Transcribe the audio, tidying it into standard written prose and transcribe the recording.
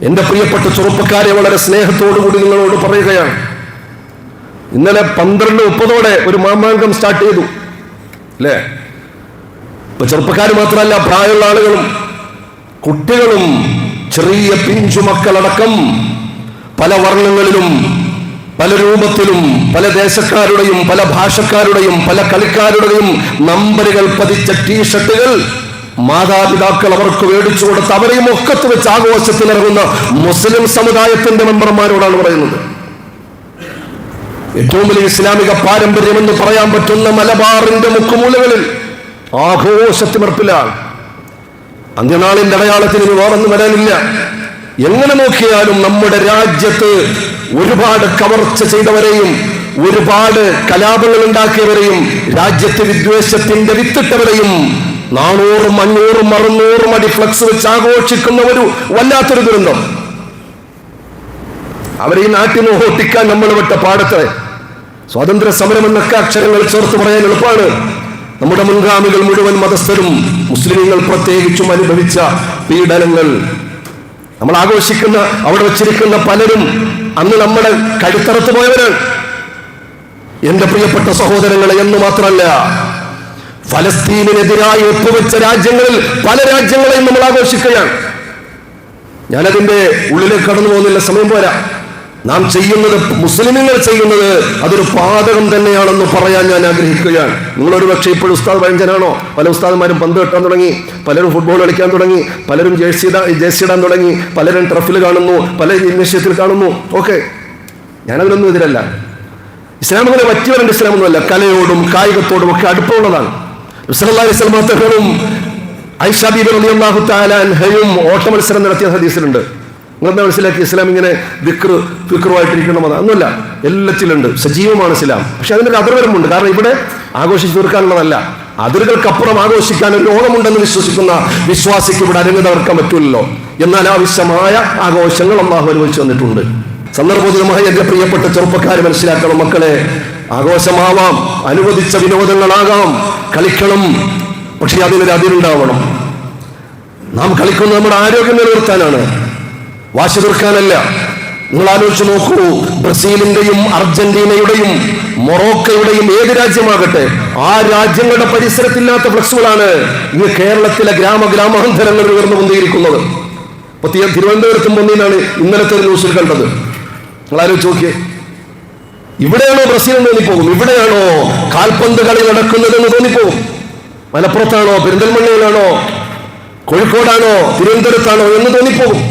എന്റെ പ്രിയപ്പെട്ട ചെറുപ്പക്കാരെ വളരെ സ്നേഹത്തോടുകൂടി നിങ്ങളോട് പറയുകയാണ്, ഇന്നലെ 12:30 ഒരു മാമാങ്കം സ്റ്റാർട്ട് ചെയ്തു അല്ലേ? ഇപ്പൊ ചെറുപ്പക്കാർ മാത്രമല്ല, പ്രായമുള്ള ആളുകളും കുട്ടികളും ചെറിയ പിഞ്ചുമക്കളടക്കം പല വർണ്ണങ്ങളിലും പല രൂപത്തിലും പല ദേശക്കാരുടെയും പല ഭാഷക്കാരുടെയും പല കളിക്കാരുടെയും നമ്പറുകൾ പതിച്ച ടീഷർട്ടുകൾ മാതാപിതാക്കൾ അവർക്ക് മേടിച്ചു കൊടുത്ത് അവരെയും ഒക്കത്ത് വെച്ച് ആഘോഷത്തിനിറങ്ങുന്ന മുസ്ലിം സമുദായത്തിന്റെ മെമ്പർമാരോടാണ് പറയുന്നത്. ഏറ്റവും വലിയ ഇസ്ലാമിക പാരമ്പര്യമെന്ന് പറയാൻ പറ്റുന്ന മലബാറിന്റെ മുക്കുമൂലകളിൽ ആഘോഷത്തിമർപ്പിലാണ്. അന്ത്യനാളിന്റെ അടയാളത്തിന് ഇനി വേറൊന്നും വരാനില്ല. എങ്ങനെ നോക്കിയാലും നമ്മുടെ രാജ്യത്ത് ഒരുപാട് കവർച്ച ചെയ്തവരെയും ഒരുപാട് കലാപങ്ങൾ ഉണ്ടാക്കിയവരെയും രാജ്യത്ത് വിദ്വേഷത്തിന്റെ വിത്തിട്ടവരെയും 400, 500, 600 അടി ഫ്ലക്സ് വെച്ച് ആഘോഷിക്കുന്ന ഒരു വല്ലാത്തൊരു ദുരന്തം. അവരെ ഈ നാട്ടിൽ ഓട്ടിക്കാൻ നമ്മൾ വിട്ട പാടത്തെ സ്വാതന്ത്ര്യ സമരം എന്നൊക്കെ അക്ഷരങ്ങൾ ചേർത്ത് പറയാൻ എളുപ്പമാണ്. നമ്മുടെ മുൻഗാമികൾ മുഴുവൻ മതസ്ഥരും മുസ്ലിങ്ങൾ പ്രത്യേകിച്ചും അനുഭവിച്ച പീഡനങ്ങൾ നമ്മൾ ആഘോഷിക്കുന്ന അവിടെ വെച്ചിരിക്കുന്ന പലരും അന്ന് നമ്മളെ കഴുത്തറത്ത് പോയവരാണ്. എന്റെ പ്രിയപ്പെട്ട സഹോദരങ്ങളെ, എന്ന് മാത്രമല്ല, ഫലസ്തീനിനെതിരായി ഒപ്പുവെച്ച രാജ്യങ്ങളിൽ പല രാജ്യങ്ങളെയും നമ്മൾ ആഘോഷിക്കുകയാണ്. ഞാനതിന്റെ ഉള്ളിലേക്ക് കടന്നു പോകുന്നില്ല, സമയം പോരാ. നാം ചെയ്യുന്നത്, മുസ്ലിമുകൾ ചെയ്യുന്നത് അതൊരു പാതകം തന്നെയാണെന്ന് പറയാൻ ഞാൻ ആഗ്രഹിക്കുകയാണ്. നിങ്ങളൊരു പക്ഷേ ഇപ്പോഴും ഉസ്താദ് പഴഞ്ചനാണോ? പല ഉസ്താദന്മാരും പന്ത് കെട്ടാൻ തുടങ്ങി, പലരും ഫുട്ബോൾ കളിക്കാൻ തുടങ്ങി, പലരും ജേഴ്സി ഇടാൻ തുടങ്ങി, പലരും ടർഫിൽ കാണുന്നു, പലരും ജിംനേഷ്യത്തിൽ കാണുന്നു. ഓക്കെ, ഞാനതിനൊന്നും എതിരല്ല. ഇസ്ലാം അങ്ങനെ പറ്റിയവരുണ്ട്, ഇസ്ലാമൊന്നുമല്ല. കലയോടും കായികത്തോടും ഒക്കെ അടുപ്പമുള്ളതാണ്. റസൂലുള്ളാഹി സ്വല്ലല്ലാഹു അലൈഹി വസല്ലം ആയിഷ ബീബി റളിയല്ലാഹു തആല അൻഹയും ഓട്ട മത്സരം നടത്തിയ ഹദീസിലുണ്ട്. നിങ്ങളെന്താ മനസ്സിലാക്കി? ഇസ്ലാം ഇങ്ങനെ ഫിക്റുമായിട്ടിരിക്കണം അതൊന്നുമല്ല, എല്ലാത്തിലുണ്ട്. സജീവമാണ് ഇസ്ലാം. പക്ഷെ അതിനൊരു അതിർവരമുണ്ട്. കാരണം ഇവിടെ ആഘോഷിച്ച് തീർക്കാനുള്ളതല്ല, അതിരുകൾക്കപ്പുറം ആഘോഷിക്കാൻ ഒരു ലോകമുണ്ടെന്ന് വിശ്വസിക്കുന്ന വിശ്വാസിക്ക് ഇവിടെ അരങ്ങ് തകർക്കാൻ പറ്റില്ലല്ലോ. എന്നാൽ ആവശ്യമായ ആഘോഷങ്ങൾ അല്ലാഹു അനുവദിച്ചു വന്നിട്ടുണ്ട്. സന്ദർഭോചിതമായി എന്റെ പ്രിയപ്പെട്ട ചെറുപ്പക്കാരെ മനസ്സിലാക്കണം മക്കളെ, ആഘോഷമാവാം, അനുവദിച്ച വിനോദങ്ങളാകാം, കളിക്കണം. പക്ഷെ അതിനൊരു അതിരുണ്ടാവണം. നാം കളിക്കുന്നത് നമ്മുടെ ആരോഗ്യം നിലനിർത്താനാണ്, വാശി തീർക്കാനല്ല. നിങ്ങൾ ആലോചിച്ച് നോക്കൂ, ബ്രസീലിന്റെയും അർജന്റീനയുടെയും മൊറോക്കയുടെയും ഏത് രാജ്യമാകട്ടെ, ആ രാജ്യങ്ങളുടെ പരിസരത്തില്ലാത്ത ഫ്ലക്സുകളാണ് ഇന്ന് കേരളത്തിലെ ഗ്രാമാന്തരങ്ങളിൽ ഉയർന്നുകൊണ്ടേയിരിക്കുന്നത്. ഇപ്പൊ തിരുവനന്തപുരത്തും ഒന്നിനാണ് ഇന്നലത്തെ ന്യൂസിൽ കണ്ടത്. നിങ്ങൾ ആലോചിച്ച് നോക്കിയേ, ഇവിടെയാണോ ബ്രസീൽ എന്ന് തോന്നിപ്പോകും, ഇവിടെയാണോ കാൽപന്ത് കളി നടക്കുന്നതെന്ന് തോന്നിപ്പോകും. മലപ്പുറത്താണോ, പെരിന്തൽമണ്ണയിലാണോ, കോഴിക്കോടാണോ, തിരുവനന്തപുരത്താണോ എന്ന് തോന്നിപ്പോകും.